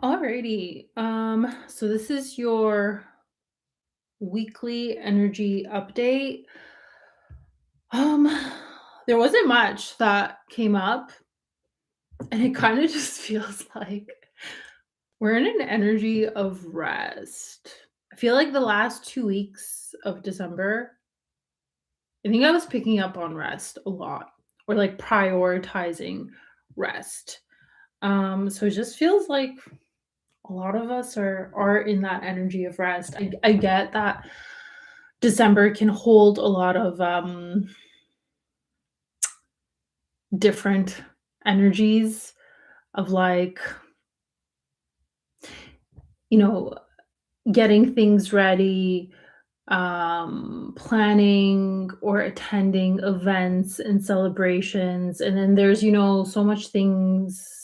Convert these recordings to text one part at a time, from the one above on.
Alrighty. So this is your weekly energy update. Um, there wasn't much that came up, and it kind of just feels like we're in an energy of rest. I feel like the last 2 weeks of December, I think I was picking up on rest a lot, or like prioritizing rest. So it just feels like a lot of us are in that energy of rest. I get that December can hold a lot of different energies of like, you know, getting things ready, planning or attending events and celebrations. And then there's, so much things,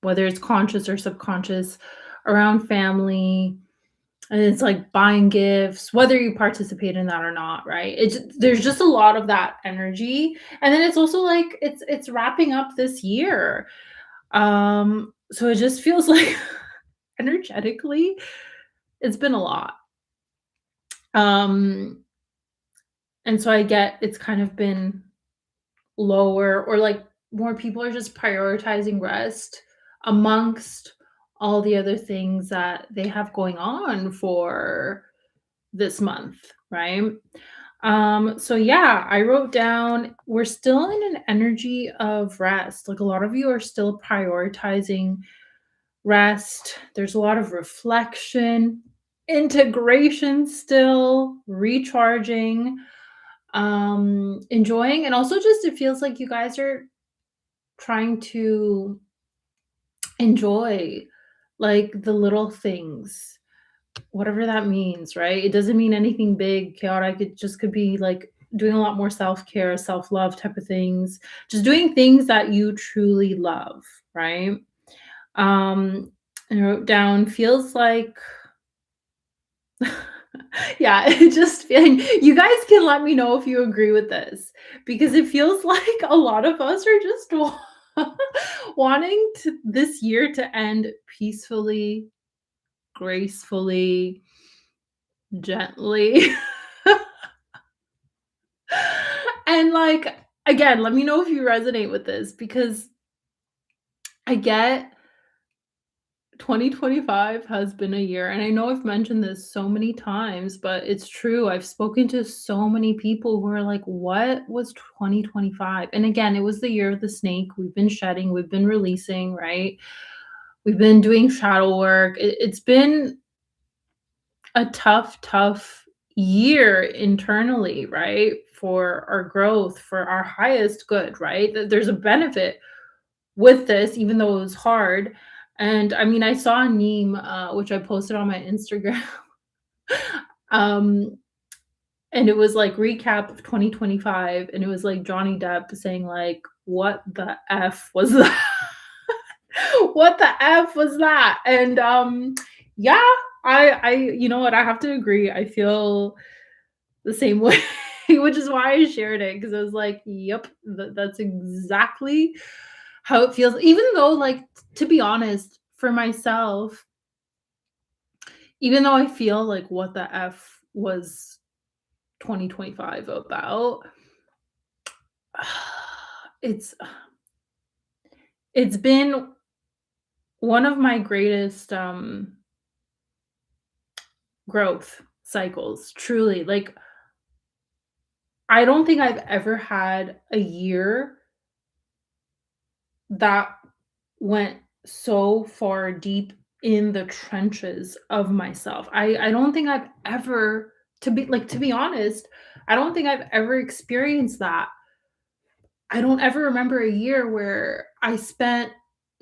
whether it's conscious or subconscious, around family. And it's like buying gifts, whether you participate in that or not, right? There's just a lot of that energy. And then it's also like it's wrapping up this year. So it just feels like energetically, it's been a lot. Um, and so I get it's kind of been lower, or like more people are just prioritizing rest amongst all the other things that they have going on for this month, right? So yeah, I wrote down we're still in an energy of rest. Like a lot of you are still prioritizing rest. There's a lot of reflection, integration still, recharging, enjoying, and also just it feels like you guys are trying to enjoy like the little things, whatever that means, right? It doesn't mean anything big, chaotic. It just could be like doing a lot more self-care, self-love type of things. Just doing things that you truly love, right? Um, and I wrote down feels like yeah, it just feeling you guys can let me know if you agree with this because it feels like a lot of us are just wanting to this year to end peacefully, gracefully, gently. And like again, let me know if you resonate with this because I get 2025 has been a year, and I know I've mentioned this so many times, but it's true. I've spoken to so many people who are like, "What was 2025?" And again, it was the year of the snake. We've been shedding, we've been releasing, right? We've been doing shadow work. It's been a tough year internally, right? For our growth, for our highest good, right? There's a benefit with this, even though it was hard. And I mean, I saw a meme, which I posted on my Instagram. um, and it was like recap of 2025, and it was like Johnny Depp saying like, "What the f was that?" What the f was that? And yeah, I you know what? I have to agree. I feel the same way, which is why I shared it because I was like, "Yep, that's exactly how it feels." Even though, like, to be honest, for myself, even though I feel like what the f was 2025 about, it's it's been one of my greatest growth cycles. Truly, like I don't think I've ever had a year that went so far deep in the trenches of myself. I don't think I've ever to be honest, I don't think I've ever experienced that. I don't ever remember a year where I spent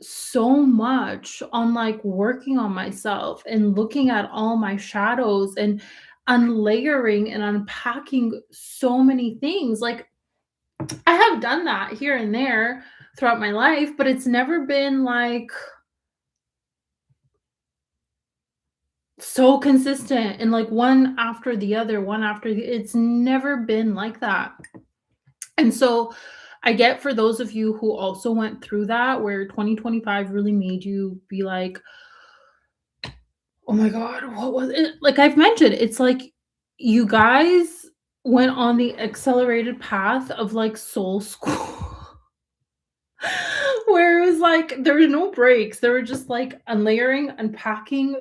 so much on like working on myself and looking at all my shadows and unlayering and unpacking so many things. Like I have done that here and there throughout my life, but it's never been like so consistent and like one after the other, one after the it's never been like that. And so I get for those of you who also went through that, where 2025 really made you be like, "Oh my god, what was it?" Like I've mentioned, it's like you guys went on the accelerated path of, like, soul school, where it was like there were no breaks. There were just, like, unlayering, unpacking,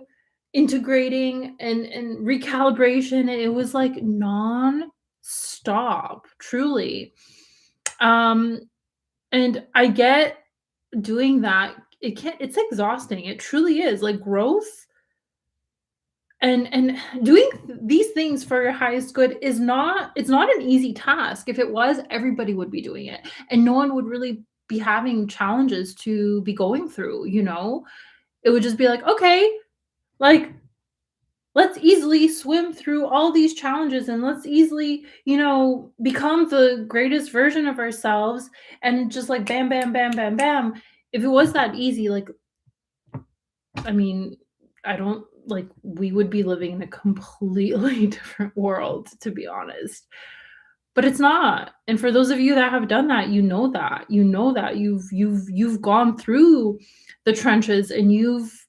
integrating, and recalibration. It was, like, non-stop, truly. Um, and I get doing that, it's exhausting, it truly is, like, growth and doing these things for your highest good is not it's not an easy task. If it was, everybody would be doing it, and no one would really be having challenges to be going through, you know? It would just be like, "Okay, like, let's easily swim through all these challenges, and let's easily, become the greatest version of ourselves," and just like bam, bam, bam, bam, bam. If it was that easy, like, I mean, I don't like we would be living in a completely different world, to be honest. But it's not. And for those of you that have done that, you know that. You know that you've gone through the trenches and you've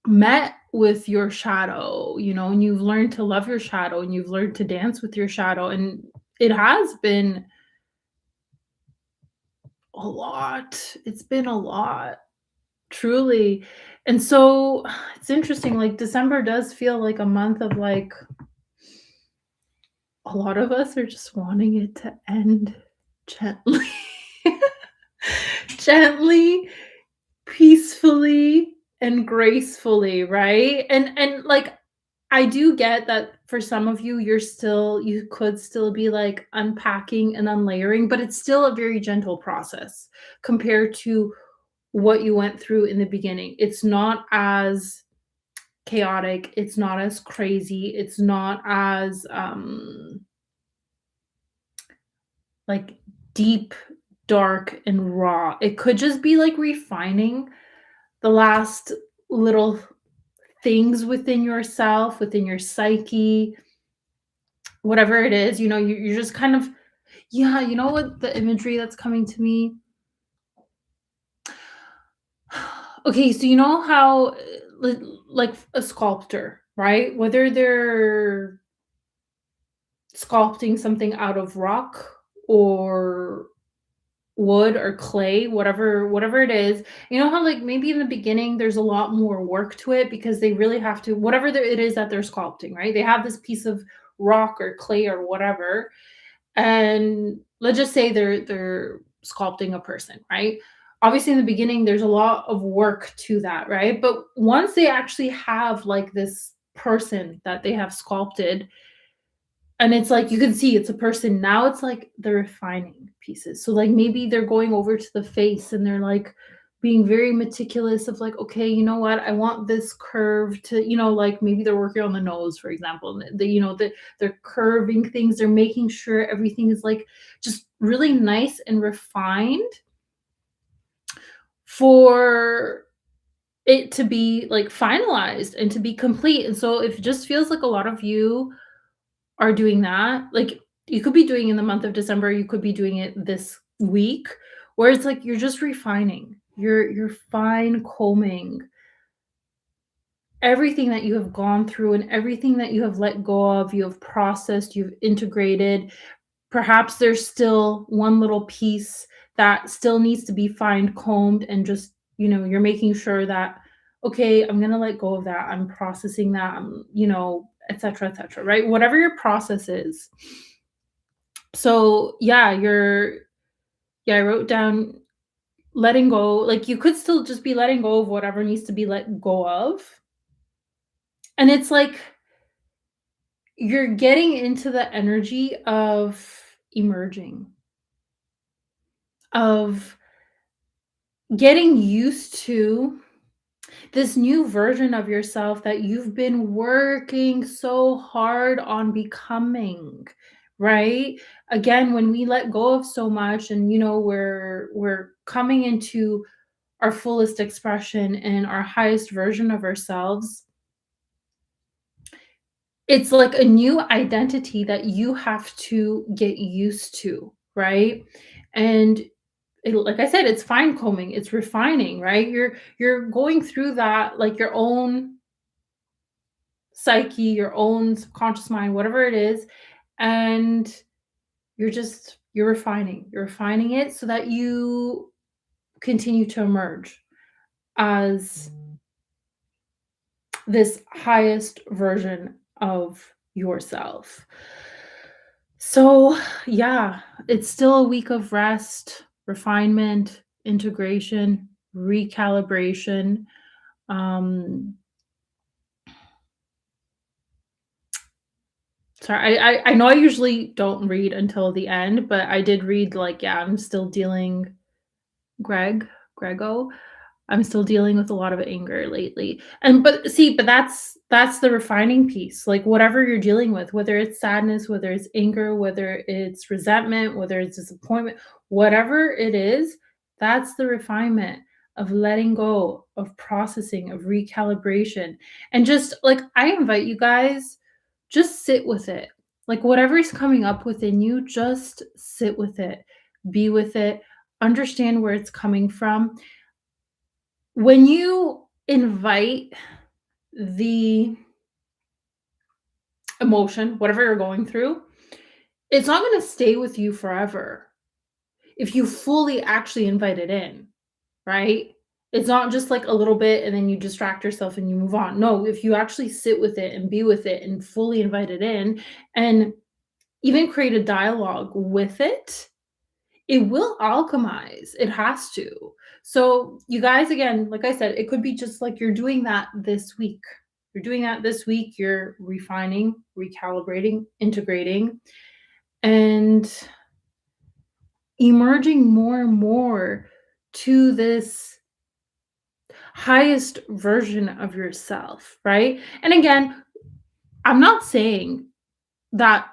met with your shadow, and you've learned to love your shadow and you've learned to dance with your shadow, and it has been a lot. It's been a lot. Truly. And so it's interesting, like December does feel like a month of like a lot of us are just wanting it to end gently. Gently, peacefully, and gracefully, right? And like I do get that for some of you you could still be like unpacking and unlayering, but it's still a very gentle process compared to what you went through in the beginning. It's not as chaotic, it's not as crazy, it's not as, like, deep, dark, and raw. It could just be, like, refining the last little things within yourself, within your psyche, whatever it is, you're just kind of yeah, you know what the imagery that's coming to me? Okay, so you know how, like a sculptor, right? Whether they're sculpting something out of rock or wood or clay, whatever it is. You know how, like, maybe in the beginning there's a lot more work to it because they really have to whatever it is that they're sculpting, right? They have this piece of rock or clay or whatever, and let's just say they're sculpting a person, right? Obviously, in the beginning, there's a lot of work to that, right? But once they actually have like this person that they have sculpted, and it's like you can see it's a person. Now it's like they're refining pieces. So like maybe they're going over to the face and they're like being very meticulous of like, okay, you know what? I want this curve to, like maybe they're working on the nose, for example. And they're curving things, they're making sure everything is like just really nice and refined for it to be like finalized and to be complete. And so it just feels like a lot of you are doing that, like, you could be doing in the month of December, you could be doing it this week, where it's like you're just refining. You're fine combing everything that you have gone through and everything that you have let go of, you have processed, you've integrated. Perhaps there's still one little piece that still needs to be fine combed and just, you're making sure that, okay, I'm gonna let go of that. I'm processing that, et cetera, right? Whatever your process is. So yeah, yeah, I wrote down letting go. Like you could still just be letting go of whatever needs to be let go of. And it's like you're getting into the energy of emerging, of getting used to this new version of yourself that you've been working so hard on becoming, right? Again, when we let go of so much and we're coming into our fullest expression and our highest version of ourselves, it's like a new identity that you have to get used to. right? And like I said, it's fine combing, it's refining, right? You're going through that, like your own psyche, your own subconscious mind, whatever it is, and you're refining it so that you continue to emerge as this highest version of yourself. So, yeah, it's still a week of rest, refinement, integration, recalibration. Um, sorry, I know I usually don't read until the end, but I did read like, yeah, I'm still dealing Greg, Grego. I'm still dealing with a lot of anger lately. And but see, but that's the refining piece. Like whatever you're dealing with, whether it's sadness, whether it's anger, whether it's resentment, whether it's disappointment, whatever it is, that's the refinement of letting go, of processing, of recalibration. And just like I invite you guys, just sit with it. Like whatever is coming up within you, just sit with it, be with it, understand where it's coming from. When you invite the emotion, whatever you're going through, it's not gonna stay with you forever if you fully actually invite it in, right? It's not just like a little bit and then you distract yourself and you move on. No, if you actually sit with it and be with it and fully invite it in and even create a dialogue with it will alchemize. It has to. So, you guys, again, like I said, it could be just like you're doing that this week. You're doing that this week. You're refining, recalibrating, integrating, and emerging more and more to this highest version of yourself, right? And again, I'm not saying that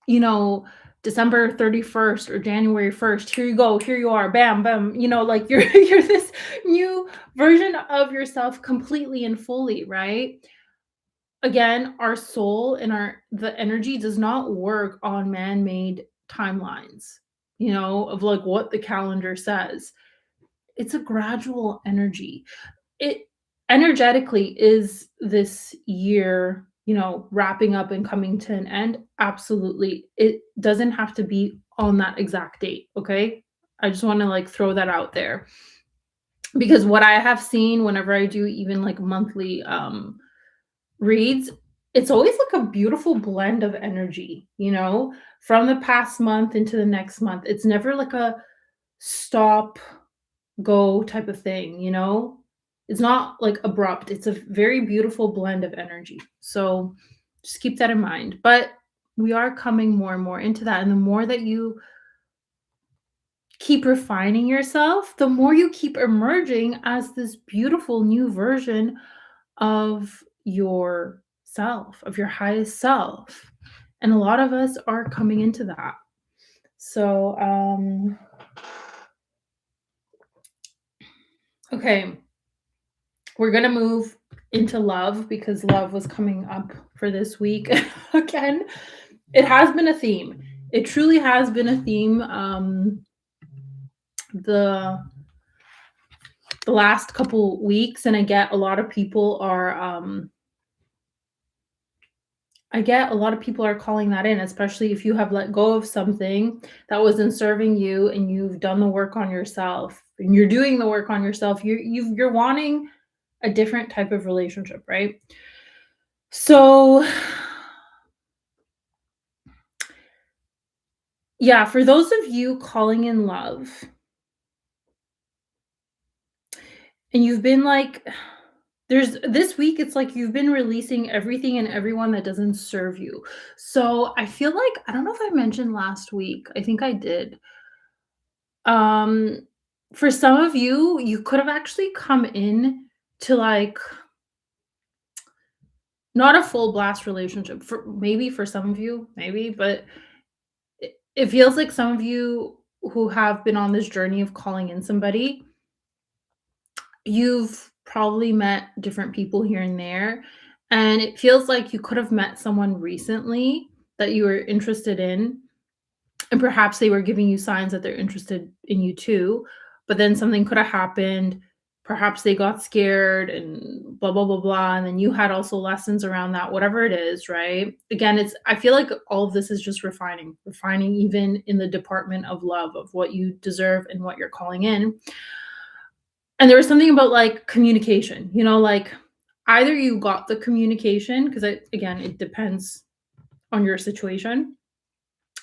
you know, December 31st or January 1st, here you go, here you are, bam, bam, like you're you're this new version of yourself completely and fully, right? Again, our soul and our the energy does not work on man-made timelines, of like what the calendar says. It's a gradual energy. It energetically is this year, wrapping up and coming to an end? Absolutely. It doesn't have to be on that exact date, okay? I just wanna, like, throw that out there because what I have seen whenever I do even, like, monthly, reads, it's always, like, a beautiful blend of energy, from the past month into the next month. It's never like a stop go type of thing, you know? It's not like abrupt. It's a very beautiful blend of energy. So just keep that in mind. But we are coming more and more into that. And the more that you keep refining yourself, the more you keep emerging as this beautiful new version of yourself, of your highest self. And a lot of us are coming into that. So, okay. We're gonna move into love because love was coming up for this week again. It has been a theme. It truly has been a theme. The the last couple weeks, and I get a lot of people are calling that in, especially if you have let go of something that wasn't serving you and you've done the work on yourself and you're doing the work on yourself. You're wanting a different type of relationship, right? So, yeah, for those of you calling in love, and you've been like, there's this week, it's like you've been releasing everything and everyone that doesn't serve you. So I feel like, I don't know if I mentioned last week, I think I did. Um, for some of you, you could have actually come in to like not a full blast relationship. For some of you, maybe, but it feels like some of you who have been on this journey of calling in somebody, you've probably met different people here and there, and it feels like you could have met someone recently that you were interested in, and perhaps they were giving you signs that they're interested in you too, but then something could have happened. Perhaps they got scared and blah blah blah blah, and then you had also lessons around that, whatever it is, right? Again, it's I feel like all of this is just refining even in the department of love, of what you deserve and what you're calling in. And there was something about like communication, like either you got the communication, because again, it depends on your situation.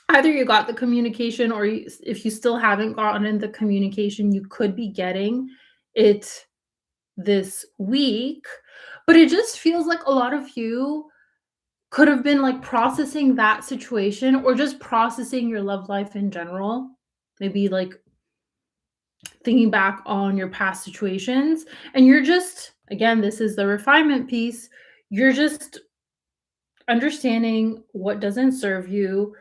Either you got the communication, or if you still haven't gotten the communication, you could be getting it this week. But it just feels like a lot of you could have been like processing that situation, or just processing your love life in general. Maybe like thinking back on your past situations. And you're just, again, this is the refinement piece. You're just understanding what doesn't serve you,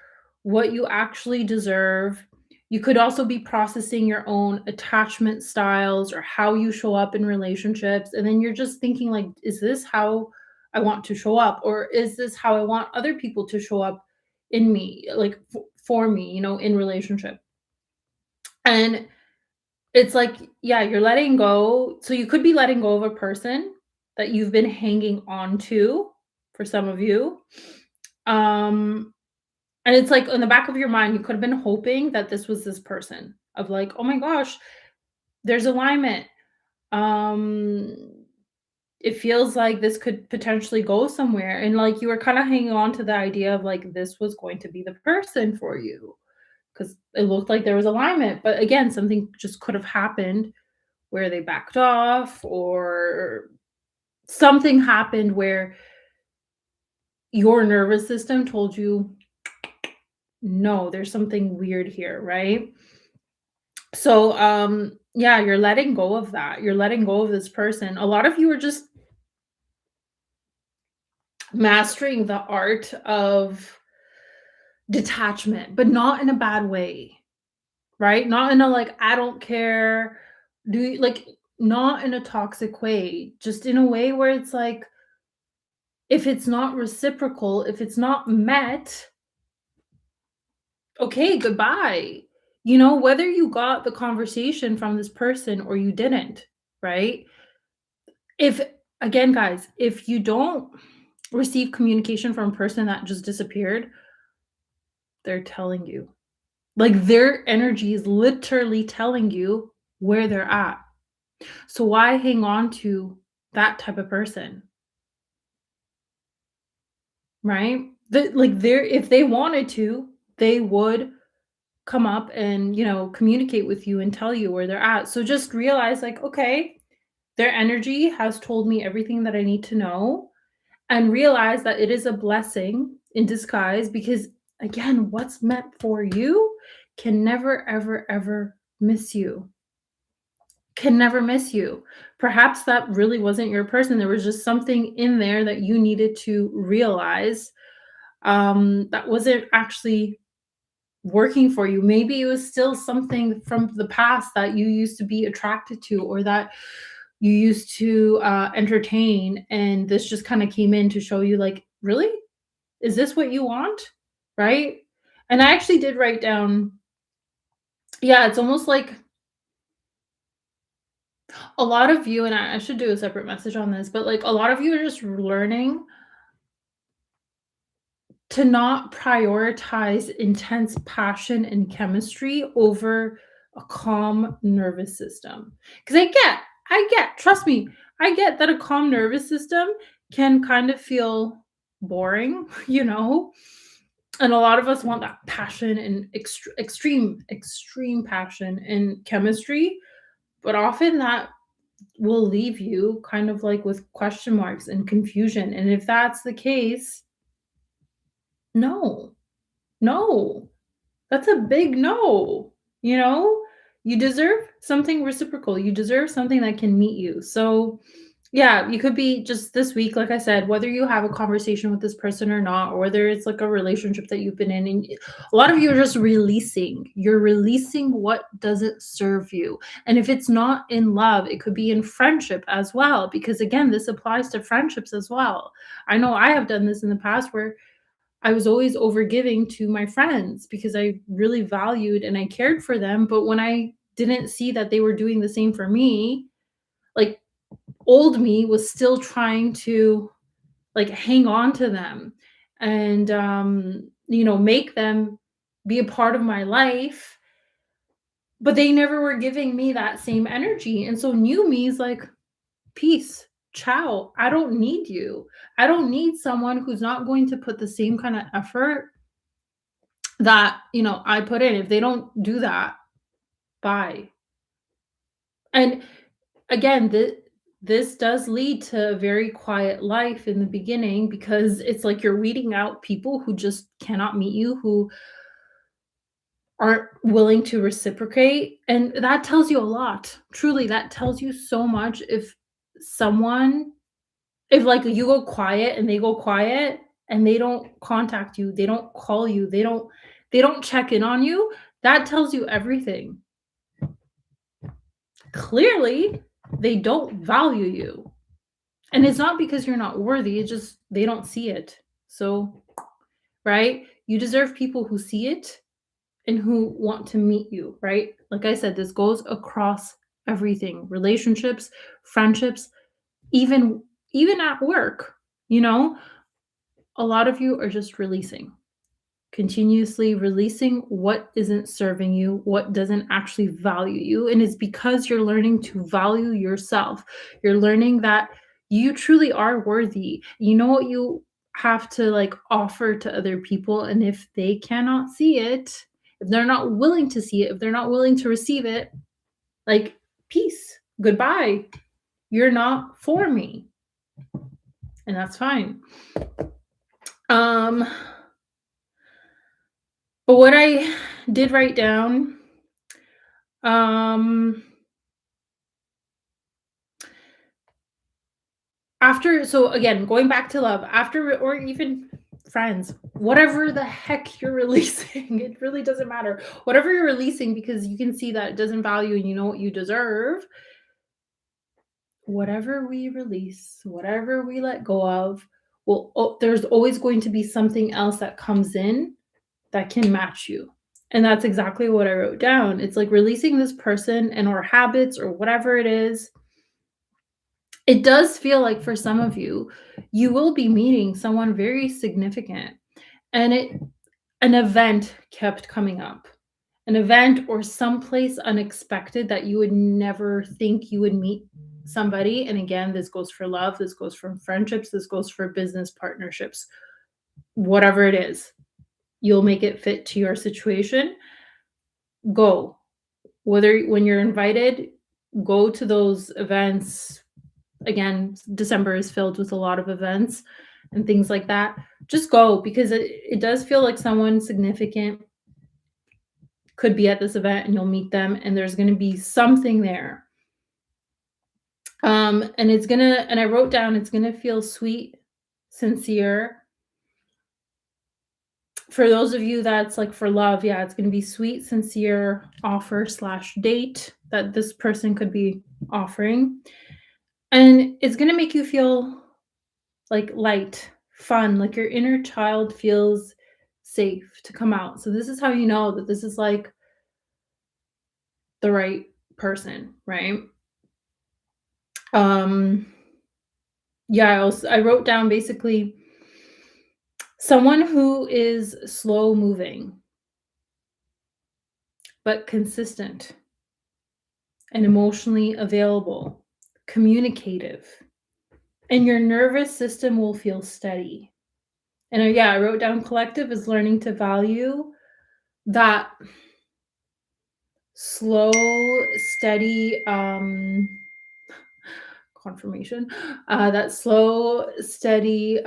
what you actually deserve. You could also be processing your own attachment styles or how you show up in relationships. And then you're just thinking, like, is this how I want to show up? Or is this how I want other people to show up in me, like for me, in relationship? And it's like, yeah, you're letting go. So you could be letting go of a person that you've been hanging on to for some of you. Um, and it's like in the back of your mind, you could have been hoping that this was this person, of like, oh my gosh, there's alignment. Um, it feels like this could potentially go somewhere. And like you were kind of hanging on to the idea of like this was going to be the person for you, because it looked like there was alignment. But again, something just could have happened where they backed off, or something happened where your nervous system told you, no, there's something weird here, right? So, yeah, you're letting go of that. You're letting go of this person. A lot of you are just mastering the art of detachment, but not in a bad way, right? Not in a like, I don't care. Do you like, not in a toxic way, just in a way where it's like, if it's not reciprocal, if it's not met, okay, goodbye. Whether you got the conversation from this person or you didn't, right? If Again, guys, if you don't receive communication from a person that just disappeared, they're telling you. Like their energy is literally telling you where they're at. So why hang on to that type of person, right? Like they're if they wanted to, they would come up and, communicate with you and tell you where they're at. So just realize like, okay, their energy has told me everything that I need to know, and realize that it is a blessing in disguise, because again, what's meant for you can never ever ever miss you. Can never miss you. Perhaps that really wasn't your person. There was just something in there that you needed to realize, that wasn't actually working for you. Maybe it was still something from the past that you used to be attracted to, or that you used to entertain, and this just kind of came in to show you, like, really, is this what you want, right? And I actually did write down, yeah, it's almost like a lot of you, and I should do a separate message on this, but like a lot of you are just learning to not prioritize intense passion and chemistry over a calm nervous system. Because trust me, I get that a calm nervous system can kind of feel boring, And a lot of us want that passion and extreme passion and chemistry, but often that will leave you kind of like with question marks and confusion. And if that's the case, no. No, that's a big no, you know? You deserve something reciprocal, you deserve something that can meet you. So, yeah, you could be just this week, like I said, whether you have a conversation with this person or not, or whether it's like a relationship that you've been in, and a lot of you are just releasing. You're releasing what doesn't serve you. And if it's not in love, it could be in friendship as well, because again, this applies to friendships as well. I know I have done this in the past where I was always overgiving to my friends because I really valued and I cared for them, but when I didn't see that they were doing the same for me, like, old me was still trying to, like, hang on to them and, make them be a part of my life, but they never were giving me that same energy, and so new me is like, "Peace, ciao, I don't need you. I don't need someone who's not going to put the same kinda effort that, I put in. If they don't do that, bye." And again, this does lead to a very quiet life in the beginning because it's like you're weeding out people who just cannot meet you, who aren't willing to reciprocate, and that tells you a lot. Truly, that tells you so much someone if, like, you go quiet and they go quiet and they don't contact you, they don't call you, they don't check in on you, that tells you everything. Clearly, they don't value you. And it's not because you're not worthy, it's just they don't see it. So, right? You deserve people who see it and who want to meet you, right? Like I said, this goes across everything, relationships, friendships, even even at work, you know? A lot of you are just releasing. Continuously releasing what isn't serving you, what doesn't actually value you. And it's because you're learning to value yourself. You're learning that you truly are worthy. You know what you have to like offer to other people. And if they cannot see it, if they're not willing to see it, if they're not willing to receive it, like peace, goodbye. You're not for me. And that's fine. Um, but what I did write down Um, after so again, going back to love, after or even friends, whatever the heck you're releasing, it really doesn't matter. Whatever you're releasing because you can see that it doesn't value and you know what you deserve, whatever we release, whatever we let go of, well, there's always going to be something else that comes in that can match you. And that's exactly what I wrote down. It's like releasing this person and or habits or whatever it is. It does feel like for some of you, you will be meeting someone very significant, and an event kept coming up. An event or someplace unexpected that you would never think you would meet somebody, and again, this goes for love, this goes for friendships, this goes for business partnerships. Whatever it is, you'll make it fit to your situation. Go. Whether when you're invited, go to those events. Again, December is filled with a lot of events and things like that. Just go because it does feel like someone significant could be at this event and you'll meet them and there's going to be something there. And it's going to, and I wrote down, it's going to feel sweet, sincere. For those of you that's like for love, yeah, it's going to be sweet, sincere offer slash date that this person could be offering. And it's going to make you feel like light, fun, like your inner child feels safe to come out. So this is how you know that this is like the right person, right? Um yeah, I wrote down basically someone who is slow moving but consistent and emotionally available, communicative, and your nervous system will feel steady. And yeah, I wrote down collective is learning to value that slow, steady, confirmation, that slow, steady,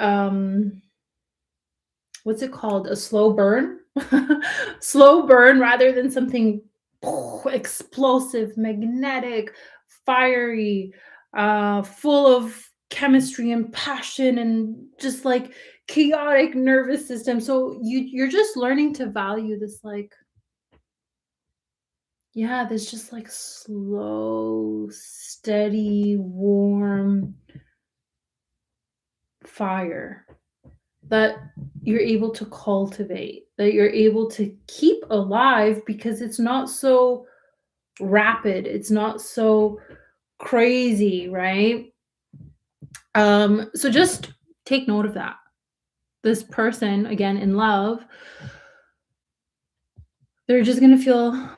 what's it called? A slow burn? Slow burn rather than something explosive, magnetic, fiery, full of chemistry and passion and just like chaotic nervous system. So you're just learning to value this like yeah, there's just like slow, steady, warm fire. that you're able to cultivate, that you're able to keep alive because it's not so rapid, it's not so crazy, right? So just take note of that. This person, again, in love, they're just gonna feel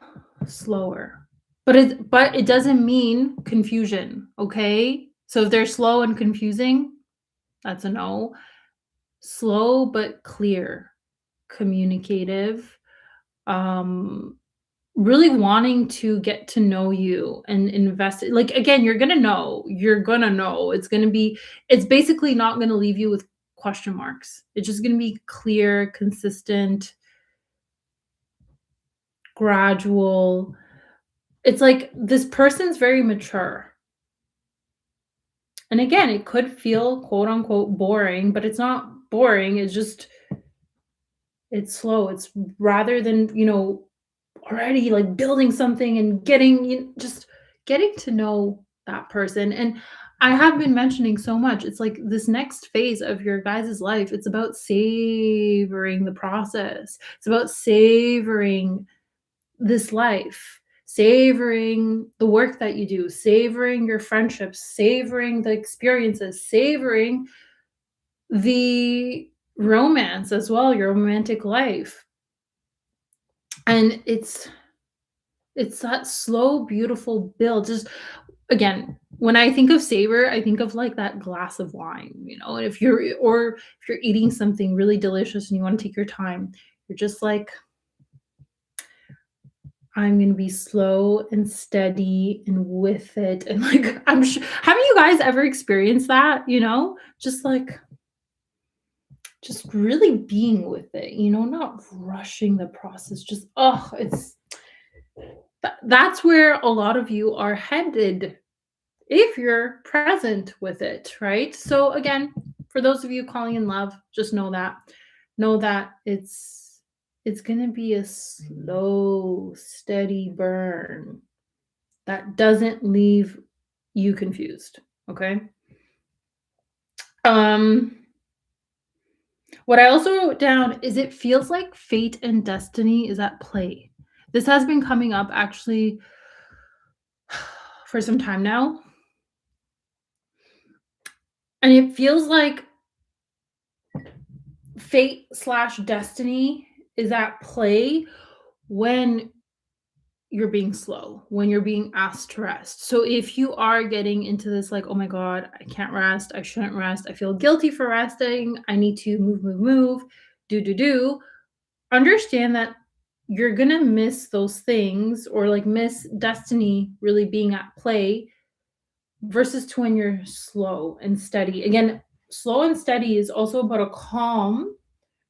slower. But it doesn't mean confusion, okay? So if they're slow and confusing, that's a no. Slow but clear, communicative, um, really wanting to get to know you and invest like, again, you're gonna know. It's basically not gonna leave you with question marks. It's just gonna be clear, consistent, gradual. It's like this person's very mature. And again, it could feel quote unquote boring, but it's not boring. It's slow. It's rather than, already like building something and just getting to know that person. And I have been mentioning so much. It's like this next phase of your guys' life, it's about savoring the process. It's about savoring this life, savoring the work that you do, savoring your friendships, savoring the experiences, savoring the romance as well, your romantic life. And it's that slow, beautiful build. Just again, when I think of savor, I think of like that glass of wine, and if you're eating something really delicious and you want to take your time, you're just like, I'm gonna be slow and steady and with it. And like, I'm sure, haven't you guys ever experienced that? Just like, just really being with it, not rushing the process. Just, oh, that's where a lot of you are headed if you're present with it, right? So, again, for those of you calling in love, just know that it's gonna be a slow, steady burn that doesn't leave you confused. Okay. Um, what I also wrote down is it feels like fate and destiny is at play. This has been coming up actually for some time now. And it feels like fate slash destiny is at play when you're being slow, when you're being asked to rest. So if you are getting into this, like, oh my God, I can't rest, I shouldn't rest, I feel guilty for resting, I need to move, move, move, do, understand that you're gonna miss those things or like miss destiny really being at play versus to when you're slow and steady. Again, slow and steady is also about a calm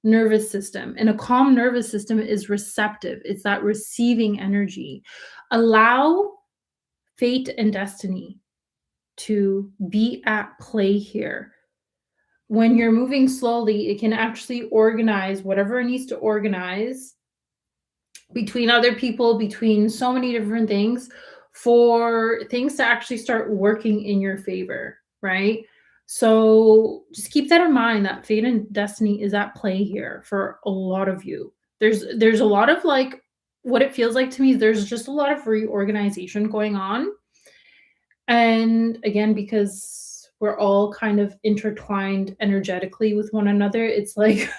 nervous system. And a calm nervous system is receptive, it's that receiving energy. Allow fate and destiny to be at play here. When you're moving slowly, it can actually organize whatever it needs to organize between other people, between so many different things for things to actually start working in your favor, right? So just keep that in mind that fate and destiny is at play here for a lot of you. There's a lot of like what it feels like to me, there's just a lot of reorganization going on. And again, because we're all kind of intertwined energetically with one another, it's like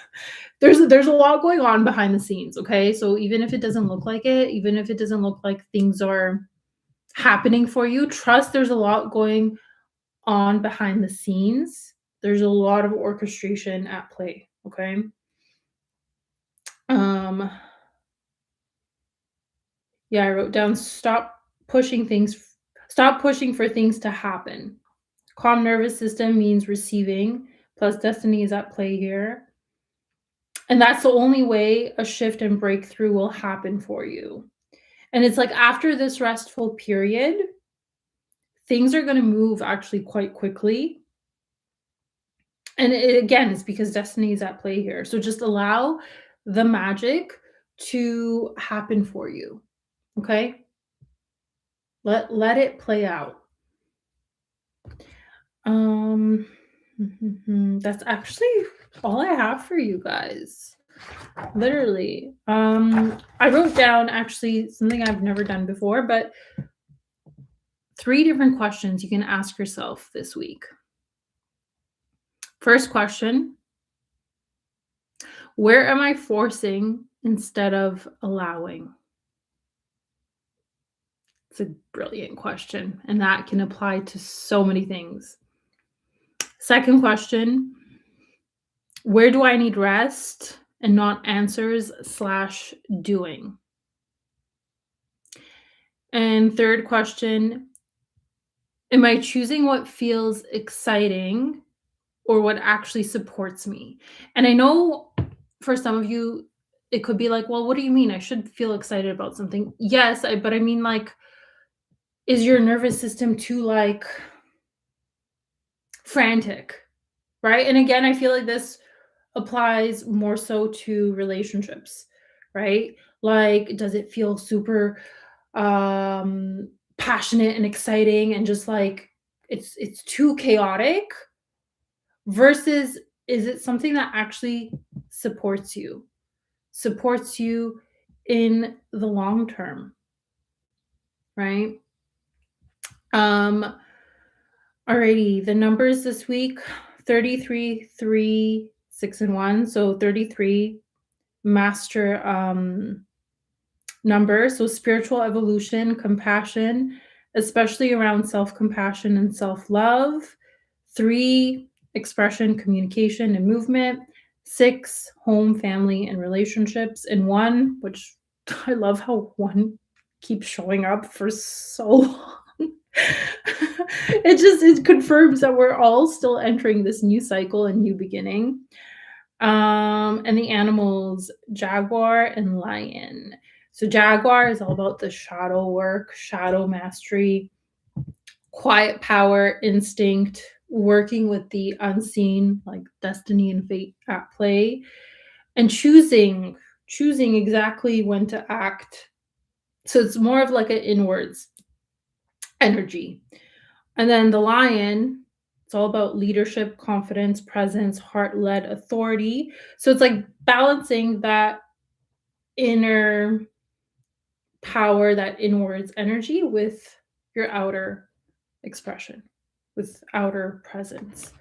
there's a lot going on behind the scenes, okay? So even if it doesn't look like it, even if it doesn't look like things are happening for you, trust there's a lot going on behind the scenes. There's a lot of orchestration at play, okay? Um yeah, I wrote down stop pushing for things to happen. Calm nervous system means receiving, plus destiny is at play here. And that's the only way a shift and breakthrough will happen for you. And it's like after this restful period, things are going to move actually quite quickly. And again, it's because destiny is at play here. So just allow the magic to happen for you. Okay? Let it play out. Um that's actually all I have for you guys. Literally. I wrote down actually something I've never done before, but 3 different questions you can ask yourself this week. First question, where am I forcing instead of allowing? It's a brilliant question, and that can apply to so many things. Second question, where do I need rest and not answers slash doing? And third question, am I choosing what feels exciting or what actually supports me? And I know for some of you, it could be like, well, what do you mean? I should feel excited about something. Yes, but I mean, like, is your nervous system too like frantic? Right. And again, I feel like this applies more so to relationships, right? Like, does it feel super passionate and exciting and just like it's too chaotic versus is it something that actually supports you? Supports you in the long term, right? Um Alrighty, the numbers this week 33, 3, 6, and 1. So 33 master number. So spiritual evolution, compassion, especially around self compassion and self love. 3, expression, communication, and movement. 6, home, family, and relationships. And 1, which I love how 1 keeps showing up for so long. It confirms that we're all still entering this new cycle and new beginning. And the animals, jaguar and lion. So jaguar is all about the shadow work, shadow mastery, quiet power, instinct, working with the unseen, like destiny and fate at play, and choosing exactly when to act. So it's more of like an inwards energy. And then the lion, it's all about leadership, confidence, presence, heart-led authority. So it's like balancing that inner power, that inwards energy with your outer expression, with outer presence.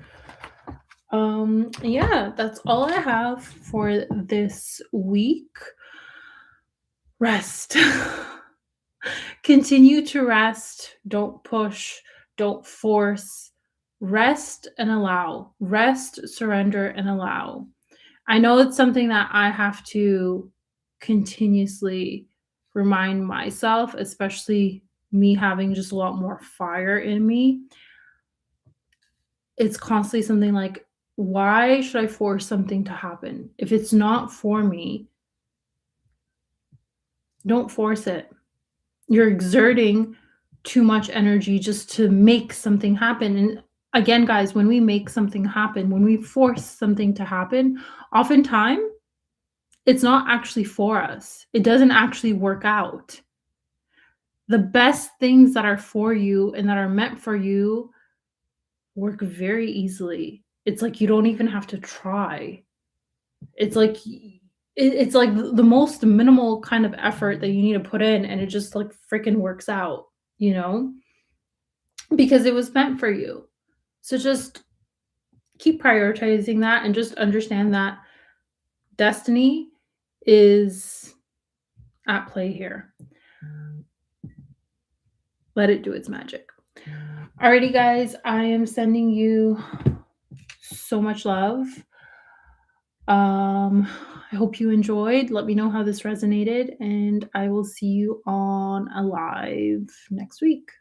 Yeah, that's all I have for this week. Rest. Continue to rest. Don't push. Don't force. Rest and allow. Rest, surrender, and allow. I know it's something that I have to continuously remind myself, especially me having just a lot more fire in me. It's constantly something like, why should I force something to happen? If it's not for me, don't force it. You're exerting too much energy just to make something happen. And again, guys, when we make something happen, when we force something to happen, oftentimes it's not actually for us. It doesn't actually work out. The best things that are for you and that are meant for you work very easily. It's like you don't even have to try. It's like it's like the most minimal kind of effort that you need to put in and it just like freaking works out, you know? Because it was meant for you. So just keep prioritizing that and just understand that destiny is at play here. Let it do its magic. Alrighty, guys, I am sending you so much love. I hope you enjoyed. Let me know how this resonated, and I will see you on a live next week.